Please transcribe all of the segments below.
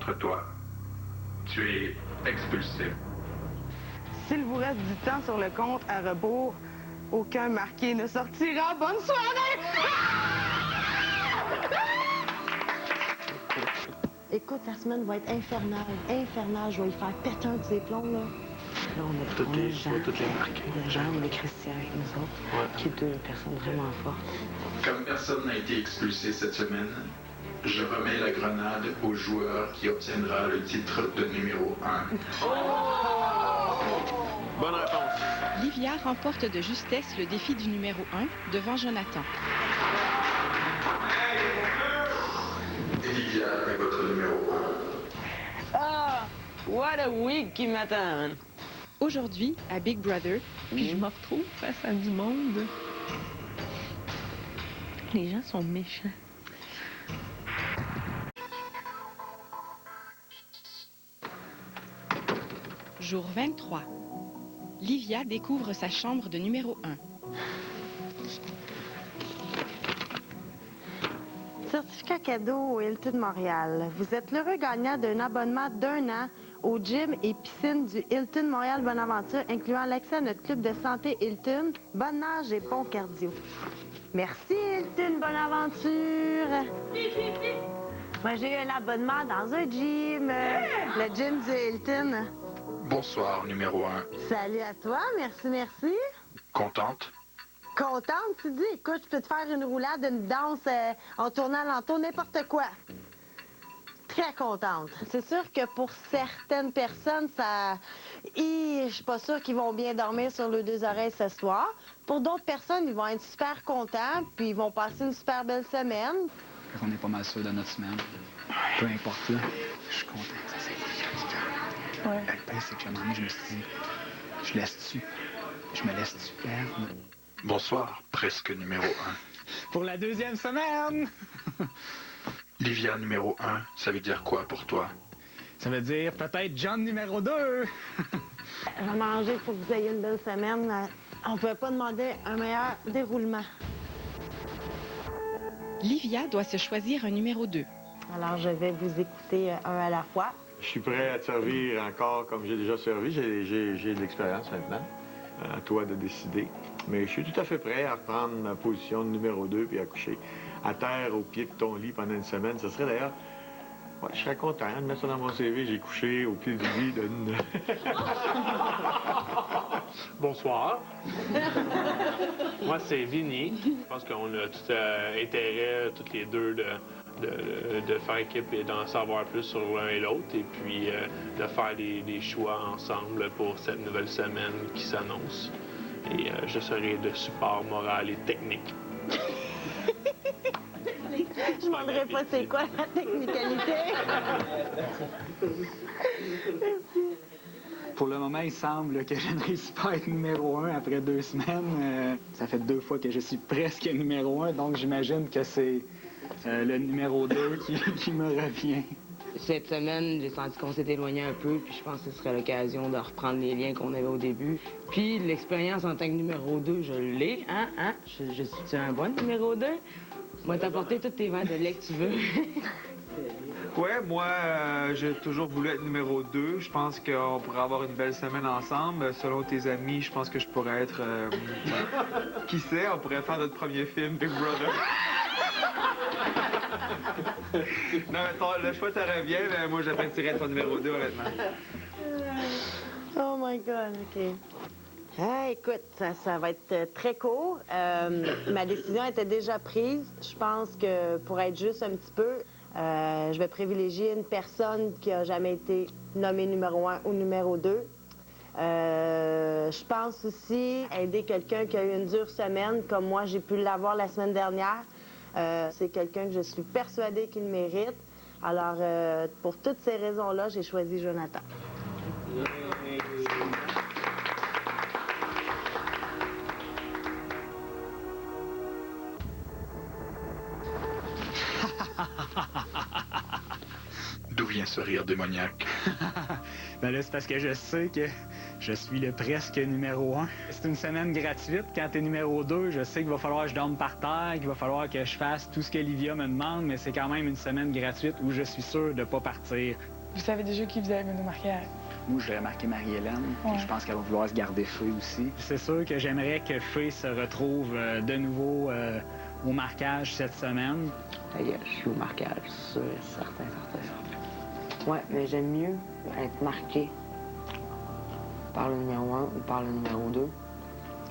contre toi. Tu es expulsé. S'il vous reste du temps sur le compte à rebours, aucun marqué ne sortira. Bonne soirée! Écoute, la semaine va être infernale. Infernale, je vais y faire péter un de ces plombs, là. Là, on a Toutes les marquées. Jean, on a Christian avec nous autres, Ouais. qui est deux personnes vraiment fortes. Comme personne n'a été expulsé cette semaine, je remets la grenade au joueur qui obtiendra le titre de numéro 1. Bonne réponse. Livia remporte de justesse le défi du numéro 1 devant Jonathan. Livia est votre numéro 1. Ah! What a week qui m'attend, man. Aujourd'hui, à Big Brother, Puis je me retrouve face à du monde. Les gens sont méchants. jour 23. Livia découvre sa chambre de numéro 1. Certificat cadeau au Hilton Montréal. Vous êtes l'heureux gagnant d'un abonnement d'1 an au gym et piscine du Hilton Montréal Bonaventure, incluant l'accès à notre club de santé Hilton, bonne nage et bon cardio. Merci Hilton Bonaventure. Moi, j'ai eu un abonnement dans un gym, le gym du Hilton. Bonsoir, numéro 1. Salut à toi, merci. Contente? Contente, tu dis? Écoute, je peux te faire une roulade, une danse en tournant l'entour, n'importe quoi. Très contente. C'est sûr que pour certaines personnes, je suis pas sûre qu'ils vont bien dormir sur leurs deux oreilles ce soir. Pour d'autres personnes, ils vont être super contents, puis ils vont passer une super belle semaine. On est pas mal sûr de notre semaine. Peu importe, là, je suis content que ça s'est fait. Ouais. Le pire, c'est que à un moment donné, je me suis dit, je me laisse-tu perdre? Bonsoir, presque numéro 1. Pour la deuxième semaine! Livia numéro 1, ça veut dire quoi pour toi? Ça veut dire peut-être John numéro 2! Je vais manger pour que vous ayez une belle semaine. On ne peut pas demander un meilleur déroulement. Livia doit se choisir un numéro 2. Alors, je vais vous écouter un à la fois. Je suis prêt à te servir encore comme j'ai déjà servi. J'ai de l'expérience maintenant. À toi de décider. Mais je suis tout à fait prêt à reprendre ma position de numéro 2 puis à coucher à terre au pied de ton lit pendant une semaine. Ce serait d'ailleurs... Ouais, je serais content de mettre ça dans mon CV. J'ai couché au pied du lit de... Bonsoir. Moi, c'est Vinny. Je pense qu'on a tout intérêt, toutes les deux, de faire équipe et d'en savoir plus sur l'un et l'autre, et puis de faire des choix ensemble pour cette nouvelle semaine qui s'annonce. Et je serai de support moral et technique. Je ne demanderai pas c'est quoi la technicalité. Pour le moment, il semble que je ne réussis pas à être numéro 1 après 2 semaines. Ça fait 2 fois que je suis presque numéro 1, donc j'imagine que c'est le numéro 2 qui me revient. Cette semaine, j'ai senti qu'on s'est éloigné un peu, puis je pense que ce serait l'occasion de reprendre les liens qu'on avait au début. Puis l'expérience en tant que numéro 2, je l'ai, hein? Je suis un bon numéro 2? Moi, t'apporter tous tes verres de lait que tu veux. Ouais, moi, j'ai toujours voulu être numéro 2. Je pense qu'on pourrait avoir une belle semaine ensemble. Selon tes amis, je pense que je pourrais être... qui sait, on pourrait faire notre premier film, Big Brother. Non, mais le choix te revient, mais moi, j'apprécierais ton numéro 2, honnêtement. Oh my God, OK. Ah, écoute, ça va être très court. Ma décision était déjà prise. Je pense que pour être juste un petit peu, je vais privilégier une personne qui a jamais été nommée numéro 1 ou numéro 2. Je pense aussi aider quelqu'un qui a eu une dure semaine, comme moi, j'ai pu l'avoir la semaine dernière. C'est quelqu'un que je suis persuadée qu'il mérite. Alors, pour toutes ces raisons-là, j'ai choisi Jonathan. D'où vient ce rire démoniaque? Ben là, c'est parce que je sais que Je suis le presque numéro 1. C'est une semaine gratuite. Quand t'es numéro 2, je sais qu'il va falloir que je dorme par terre, qu'il va falloir que je fasse tout ce que Livia me demande, mais c'est quand même une semaine gratuite où je suis sûr de ne pas partir. Vous savez déjà qui vous avez amené au marquage? Moi, je vais marquer Marie-Hélène, puis je pense qu'elle va vouloir se garder Feu aussi. C'est sûr que j'aimerais que Feu se retrouve de nouveau au marquage cette semaine. Je suis au marquage, sûr et certain. Ouais, mais j'aime mieux être marqué par le numéro 1 ou par le numéro 2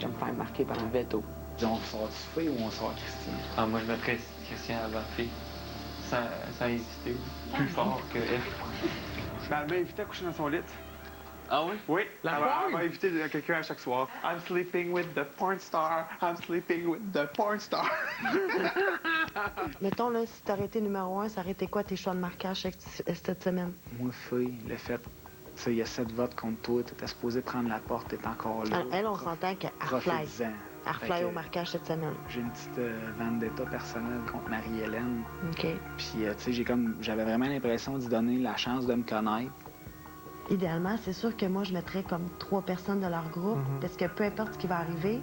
que me faire marquer par un veto. On sort Feu ou on sort Christian? Ah, moi, je mettrais Christian avant Fé, sans hésiter. Plus fort que F. Elle m'a invité à coucher dans son lit. Ah oui? Oui, elle m'a invité quelqu'un à chaque soir. I'm sleeping with the porn star. I'm sleeping with the porn star. Mettons, là, si t'aurais été numéro 1, ça aurait été quoi tes choix de marquage cette semaine? Moi, Feu, le fait, tu sais, il y a 7 votes contre toi, t'étais supposé prendre la porte, t'es encore là. Elle, on s'entend qu'elle refly. Elle refly au marquage cette semaine. J'ai une petite vendetta personnelle contre Marie-Hélène. OK. Puis, tu sais, j'avais vraiment l'impression d'y donner la chance de me connaître. Idéalement, c'est sûr que moi, je mettrais comme 3 personnes de leur groupe, parce que peu importe ce qui va arriver,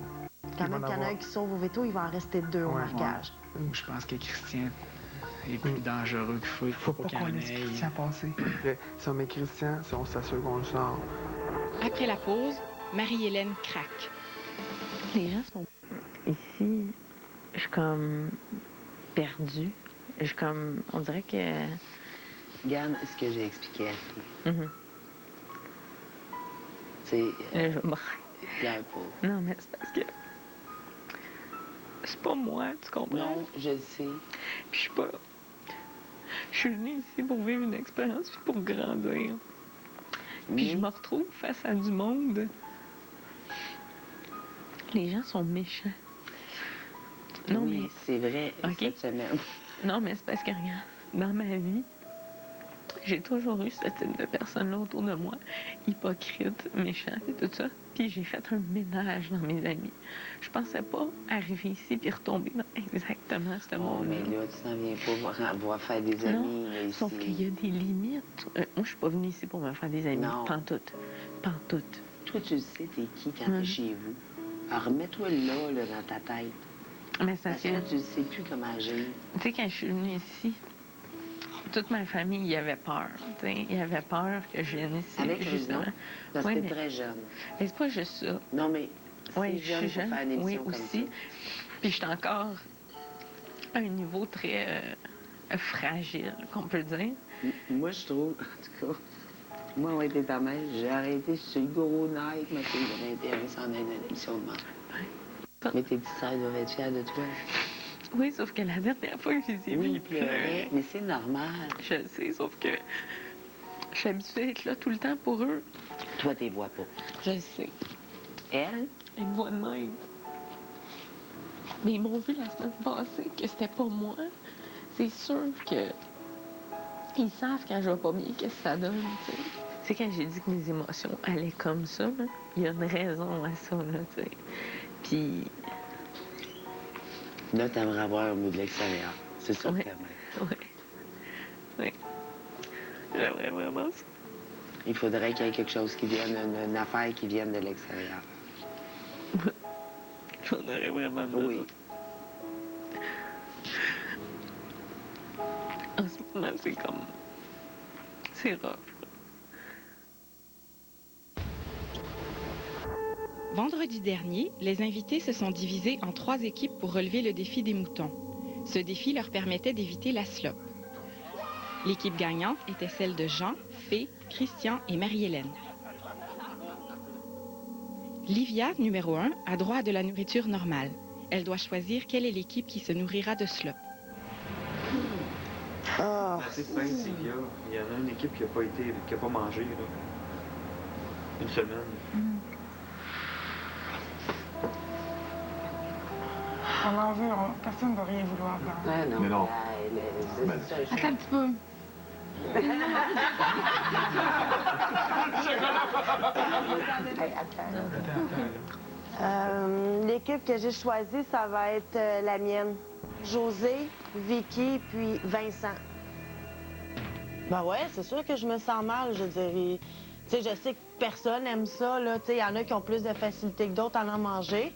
quand même qu'il y en a un qui sauve au veto, il va en rester 2 au marquage. Ouais. Je pense que Christian est plus dangereux que Feu. Faut pas qu'on laisse Christian passer. Si on met Christian, si on s'assure qu'on le sort. Après la pause, Marie-Hélène craque. Les gens sont... Ici, je suis comme perdue. Je suis comme... On dirait que... Regarde ce que j'ai expliqué à Fé. Je vais mourir. Regarde pas. Non, mais c'est parce que... C'est pas moi, tu comprends? Non, je le sais. Puis je suis pas... Je suis venue ici pour vivre une expérience puis pour grandir. Puis je me retrouve face à du monde. Les gens sont méchants. Non, oui, mais... c'est vrai, cette semaine. Non, mais c'est parce que, regarde, dans ma vie, j'ai toujours eu ce type de personnes-là autour de moi, hypocrites, méchants et tout ça. Puis j'ai fait un ménage dans mes amis. Je pensais pas arriver ici puis retomber dans exactement ce monde-là. Mais là, tu s'en viens pas voir faire des amis. Non, sauf qu'il y a des limites. Moi, je suis pas venue ici pour me faire des amis. Non. Pantoute. Pantoute. Toi, tu le sais, t'es qui quand t'es chez vous. Alors, remets-toi là, dans ta tête. Mais ça Parce que là, tu ne sais plus comment agir. Tu sais, quand je suis venue ici, toute ma famille, il y avait peur. Il y avait peur que je vienne ici. Avec justement. raison, parce que t'es très jeune. Mais c'est pas juste ça. Non, mais oui, je suis jeune pour faire une émission comme aussi. ça. Puis je suis encore à un niveau très fragile, qu'on peut dire. Moi, je trouve, en tout cas, moi, on était ta mère, j'ai arrêté sur le gros Nike, ma fille de 21 ans dans une émission de mort. Mais tes petites sœurs doivent être fières de toi. Oui, sauf que la dernière fois que je les ai vus, ils pleuraient. Mais c'est normal. Je le sais, sauf que je suis habituée à être là tout le temps pour eux. Toi, t'es vois pas. Je le sais. Elle? Elle me voit de même. Mais ils m'ont vu la semaine passée que c'était pas moi. C'est sûr que ils savent quand je vais pas bien, qu'est-ce que ça donne, tu sais. C'est quand j'ai dit que mes émotions allaient comme ça, là, il y a une raison à ça, là, tu sais. Puis... Là, t'aimerais avoir un mot de l'extérieur. C'est ça que t'aimerais. Oui. Oui. J'aimerais vraiment ça. Il faudrait qu'il y ait quelque chose qui vienne, une affaire qui vienne de l'extérieur. J'en aurais vraiment besoin. Oui. En ce moment, c'est comme... C'est rough. Vendredi dernier, les invités se sont divisés en 3 équipes pour relever le défi des moutons. Ce défi leur permettait d'éviter la slope. L'équipe gagnante était celle de Jean, Fé, Christian et Marie-Hélène. Livia, numéro 1, a droit à de la nourriture normale. Elle doit choisir quelle est l'équipe qui se nourrira de slope. C'est simple, il y en a une équipe qui n'a pas mangé, là. Une semaine. On en veut, personne ne va rien vouloir. Ouais, non. Mais non. Attends un petit peu. L'équipe que j'ai choisie, ça va être la mienne. José, Vicky, puis Vincent. Ben ouais, c'est sûr que je me sens mal, je dirais. Tu Tu sais, je sais que personne aime ça, là. Tu sais, il y en a qui ont plus de facilité que d'autres à en manger.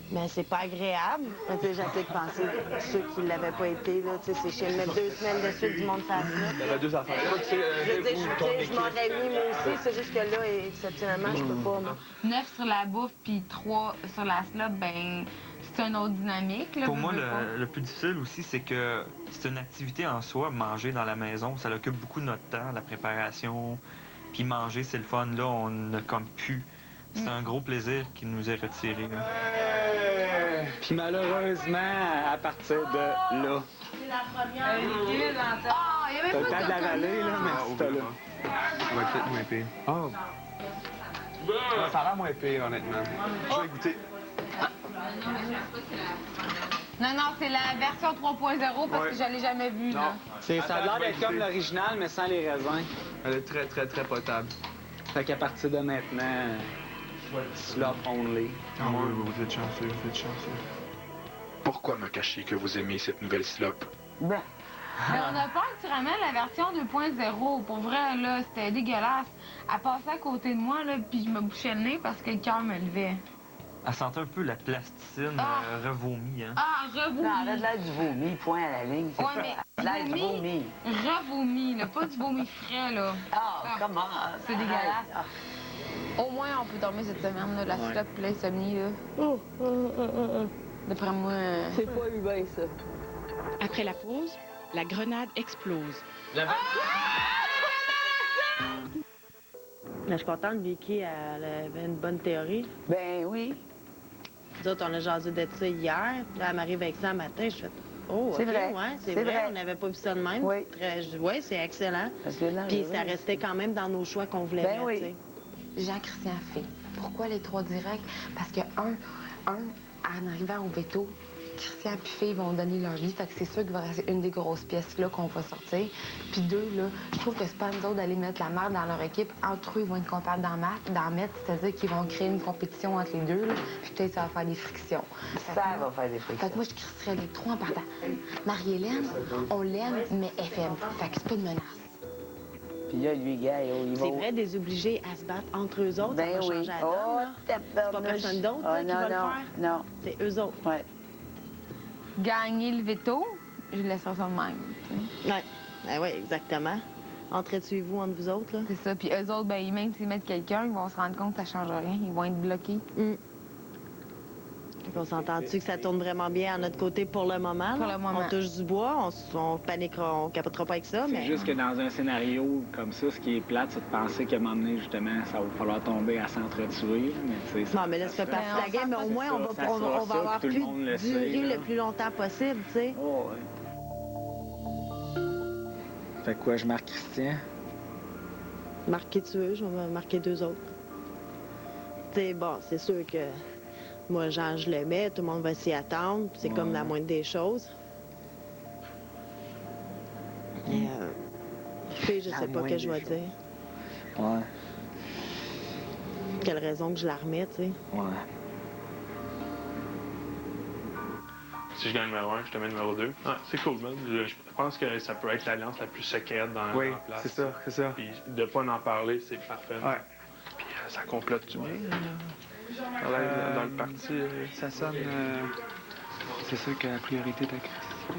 Mais c'est pas agréable. Tu sais, j'essaie de penser ceux qui l'avaient pas été, là. Tu sais, c'est chez mettre 2 semaines de suite du monde ça. Il y avait 2 affaires. Je veux dire, je m'aurais mis moi aussi. C'est juste que là, exceptionnellement, je peux pas, moi. 9 sur la bouffe puis 3 sur la slop, ben c'est une autre dynamique. Là, Pour moi, le plus difficile aussi, c'est que c'est une activité en soi, manger dans la maison. Ça occupe beaucoup de notre temps, la préparation. Puis manger, c'est le fun. Là, on n'a comme plus. C'est un gros plaisir qui nous est retiré. Là. Puis malheureusement, à partir de là, C'est la première liquide en temps. Ah, il y avait t'as le pas temps de la vallée, là, mais c'est là. Ça va être peut-être moins pire. Ça a l'air moins pire, honnêtement. Je vais goûter. Non, c'est la version 3.0 parce que je l'ai jamais vue. Là. Ça a l'air d'être comme l'original, mais sans les raisins. Elle est très, très, très potable. Fait qu'à partir de maintenant, slop only. Ah oui, vous êtes chanceux, vous êtes chanceux. Pourquoi me cacher que vous aimez cette nouvelle slope? Mais on a peur que tu ramènes la version 2.0. Pour vrai, là, c'était dégueulasse. Elle passait à côté de moi, là, puis je me bouchais le nez parce que le cœur me levait. Elle sentait un peu la plasticine revomie. Hein? Ah, revomi. Non, elle a de l'air du vomi, point à la ligne. Ouais, mais l'air du vomi. Revomi, là, pas du vomi frais, là. Ah, comment? C'est dégueulasse. Au moins, on peut dormir cette semaine, là, la slop et l'insomnie, là. D'après moi... C'est pas humain, ça. Après la pause, la grenade explose. Mais je suis contente, Vicky, elle avait une bonne théorie. Ben oui. Nous autres, on a jasé de ça hier. Là, elle m'arrive avec ça le matin. Je fais oh, c'est OK, vrai. Ouais, c'est vrai. On n'avait pas vu ça de même. Oui. Oui, c'est excellent. Puis ça restait quand même dans nos choix qu'on voulait mettre. Oui. Jean-Christian fait. Pourquoi les 3 directs? Parce que, en arrivant au veto, Christian et Fille vont donner leur vie. Fait que c'est sûr qu'il va rester une des grosses pièces là qu'on va sortir. Puis 2, là, je trouve que c'est pas nous autres d'aller mettre la merde dans leur équipe. Entre eux, ils vont être capables d'en mettre. C'est-à-dire qu'ils vont créer une compétition entre les deux. Là. Puis peut-être ça va faire des frictions. Ça va faire des frictions. Fait que moi, je crisserais les 3 en partant. Marie-Hélène, on l'aime, mais elle est faible. Fait que c'est pas une menace. Puis là, lui, gars, il va... C'est vrai, des obligés à se battre entre eux autres, ben ça va changer la donne, là. C'est pas personne d'autre qui va le faire. Non. C'est eux autres. Ouais. Gagner le veto, je laisserai ça de même. Oui, exactement. Entretuez-vous entre vous autres, là. C'est ça. Puis eux autres, ben, même s'ils mettent quelqu'un, ils vont se rendre compte que ça change rien. Ils vont être bloqués. On s'entend-tu que ça tourne vraiment bien à notre côté pour le moment? Pour le moment. On touche du bois, on paniquera, on capotera pas avec ça, mais... C'est juste que dans un scénario comme ça, ce qui est plate, c'est de penser qu'à un moment donné, justement, ça va falloir tomber à s'entretuer. Mais non, mais là, ça fait partie de la game, mais au moins, on va avoir pu durer le plus longtemps possible, tu sais. Oh, ouais. Fait quoi, je marque Christian? Marque qui tu veux, je vais marquer 2 autres. Tu sais, bon, c'est sûr que... Moi, Jean, je le mets, tout le monde va s'y attendre. C'est comme la moindre des choses. Et, je sais pas ce que je vais dire. Ouais. Quelle raison que je la remets, tu sais. Ouais. Si je gagne numéro 1, je te mets numéro 2. Ah, c'est cool, man. Je pense que ça peut être l'alliance la plus secrète dans la place. C'est ça, c'est ça. Puis de pas en parler, c'est parfait. Ouais. Puis ça complote-tu bien? Dans le parti, ça sonne... C'est sûr que la priorité est à Christian.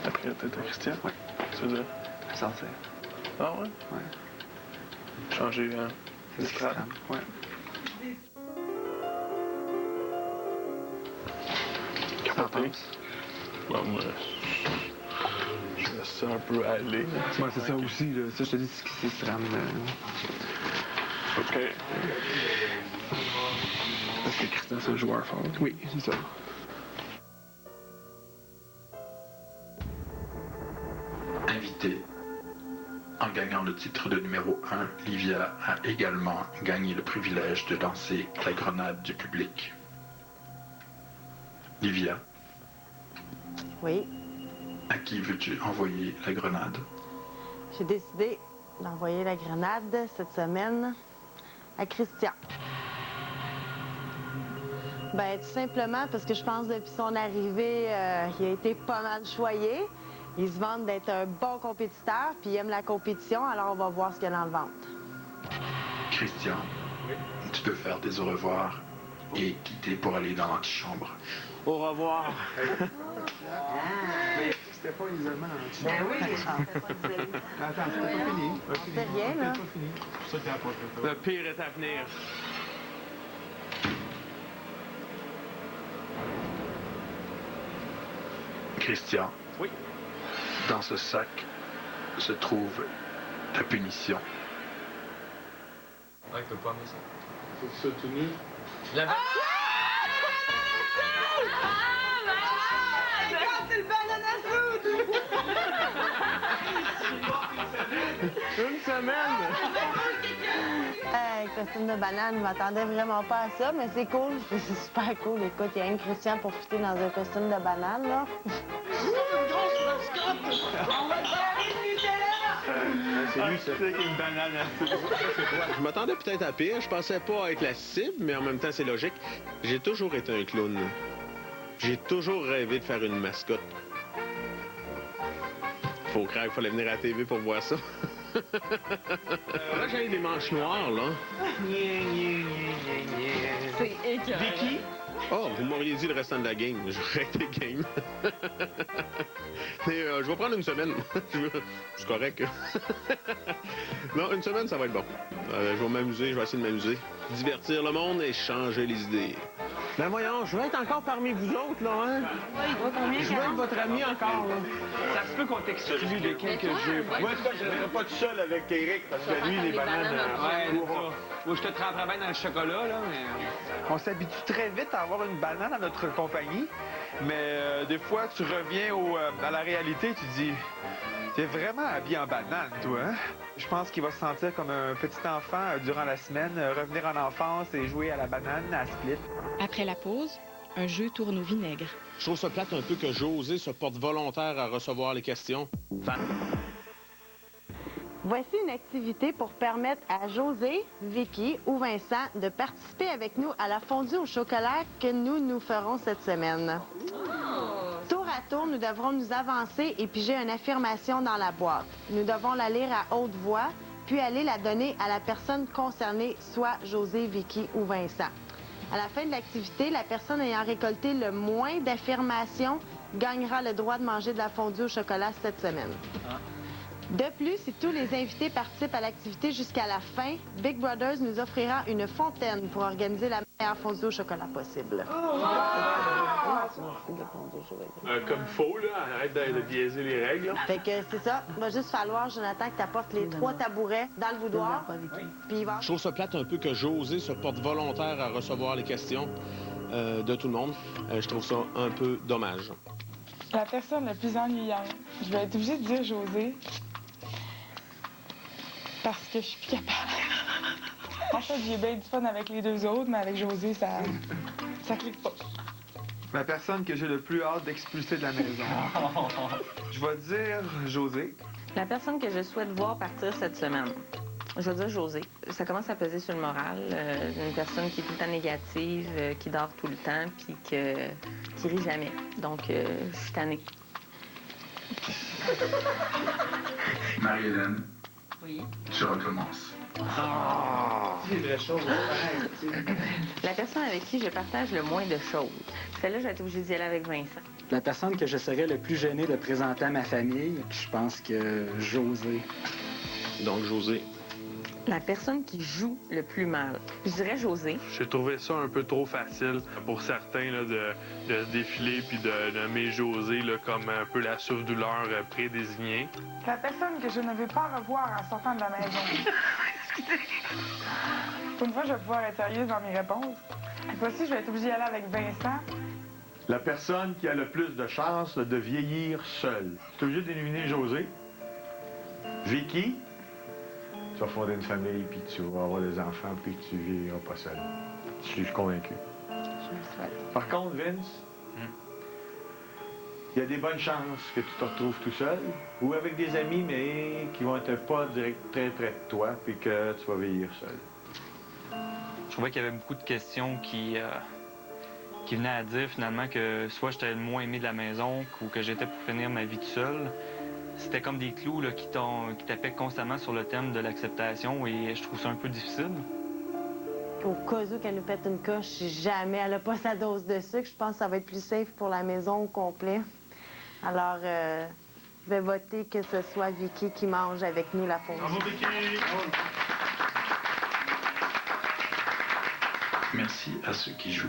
La priorité est à Christian? Oui. Tu veux dire? Censé. Ah ouais? Ouais. Changer le scrap. Ouais. Capoté. Bon, moi, je laisse ça un peu aller. Ouais, c'est ça aussi, là. Ça, je te dis, c'est SRAM. OK. Parce que Christian, c'est un joueur fort. Oui, c'est ça. Invité. En gagnant le titre de numéro 1, Livia a également gagné le privilège de lancer la grenade du public. Livia. Oui. À qui veux-tu envoyer la grenade? J'ai décidé d'envoyer la grenade cette semaine à Christian. Ben, tout simplement parce que je pense depuis son arrivée, il a été pas mal choyé. Ils se vantent d'être un bon compétiteur, puis ils aiment la compétition, alors on va voir ce qu'il y a dans le ventre. Christian, tu peux faire des au revoir et quitter pour aller dans l'antichambre. Au revoir. Mais c'était pas l'isolement. Ben oui, c'était pas l'isolement. Attends, c'était pas fini. C'est rien, là. C'était pas fini. C'est ça qui a pas Le pire est à venir. Christian, Oui. dans ce sac se trouve ta punition. Ouais, t'as pas aimé ça. Faut que tu sois tout nu. La C'est le banana Une semaine! Hey, costume de banane, je m'attendais vraiment pas à ça, mais c'est cool. C'est super cool. Écoute, il y a un Christian pour fitter dans un costume de banane, là. C'est lui, c'est une banane. Je m'attendais peut-être à pire. Je pensais pas être la cible, mais en même temps, c'est logique. J'ai toujours été un clown. J'ai toujours rêvé de faire une mascotte. Faut croire qu'il fallait venir à la TV pour voir ça. Là, j'ai des manches noires, là. C'est écœurant. Vicky? Oh, vous m'auriez dit le restant de la game. J'aurais été game. Mais je vais prendre une semaine. C'est correct. Non, une semaine, ça va être bon. Je vais m'amuser, je vais essayer de m'amuser. Divertir le monde et changer les idées. Ben voyons, je vais être encore parmi vous autres, là, hein? Je vais être votre ami encore, là. Ça se peut qu'on t'exclue de quelques jeux. Moi, en tout cas, je ne serais pas tout seul avec Eric, parce que lui, les bananes... Ouais, c'est ça. Moi, je te tremperais bien dans le chocolat, là, mais... On s'habitue très vite à avoir une banane à notre compagnie, mais des fois, tu reviens à la réalité, tu te dis... T'es vraiment habillé en banane, toi, hein? Je pense qu'il va se sentir comme un petit enfant durant la semaine, revenir en enfance et jouer à la banane, à Split. Après la pause, un jeu tourne au vinaigre. Je trouve ça plate un peu que José se porte volontaire à recevoir les questions. Voici une activité pour permettre à José, Vicky ou Vincent de participer avec nous à la fondue au chocolat que nous ferons cette semaine. Tour à tour, nous devrons nous avancer et piger une affirmation dans la boîte. Nous devons la lire à haute voix, puis aller la donner à la personne concernée, soit José, Vicky ou Vincent. À la fin de l'activité, la personne ayant récolté le moins d'affirmations gagnera le droit de manger de la fondue au chocolat cette semaine. De plus, si tous les invités participent à l'activité jusqu'à la fin, Big Brothers nous offrira une fontaine pour organiser la meilleure fondue au chocolat possible. Comme faux, là. Arrête de biaiser les règles. Là. Fait que c'est ça. Il va juste falloir, Jonathan, que tu apportes les 3 tabourets dans le boudoir. Puis il va... Je trouve ça plate un peu que José se porte volontaire à recevoir les questions de tout le monde. Je trouve ça un peu dommage. La personne la plus ennuyante. Je vais être obligée de dire José. Parce que je suis plus capable. En fait, j'ai bien du fun avec les deux autres, mais avec José, ça clique pas. La personne que j'ai le plus hâte d'expulser de la maison. Je vais dire José. La personne que je souhaite voir partir cette semaine. Je veux dire José. Ça commence à peser sur le moral. Une personne qui est tout le temps négative, qui dort tout le temps, puis qui rit jamais. Donc, je suis tannée. Marie-Hélène, Oui. tu recommences. C'est une vraie chose. La personne avec qui je partage le moins de choses. Celle-là, j'ai été obligée d'y aller avec Vincent. La personne que je serais le plus gêné de présenter à ma famille, je pense que José. Donc, José. La personne qui joue le plus mal. Je dirais José. J'ai trouvé ça un peu trop facile pour certains là, de se défiler puis de nommer José là, comme un peu la souffre-douleur prédésignée. La personne que je ne veux pas revoir en sortant de la maison. Pour une fois, je vais pouvoir être sérieuse dans mes réponses. Cette fois-ci, je vais être obligée d'y aller avec Vincent. La personne qui a le plus de chances de vieillir seule. Tu es obligé d'éliminer José. Vicky. Tu vas fonder une famille, puis tu vas avoir des enfants, puis tu vieilliras pas seul. Je suis convaincu. Je le souhaite. Par contre, Vince, il y a des bonnes chances que tu te retrouves tout seul, ou avec des amis, mais qui vont être pas très près de toi, puis que tu vas vieillir seul. Je trouvais qu'il y avait beaucoup de questions qui qui venait à dire finalement que soit j'étais le moins aimé de la maison ou que j'étais pour finir ma vie tout seul. C'était comme des clous là, qui tapaient constamment sur le thème de l'acceptation et je trouve ça un peu difficile. Au cas où qu'elle nous pète une coche, si jamais elle n'a pas sa dose de sucre, je pense que ça va être plus safe pour la maison au complet. Alors, je vais voter que ce soit Vicky qui mange avec nous la pause. Bravo, Vicky! Merci à ceux qui jouent.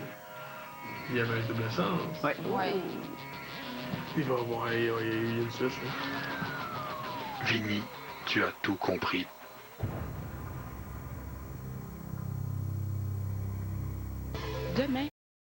Il y avait un double sens. Ouais. Il va avoir il y a eu une suite. Là. Vinny, tu as tout compris. Demain,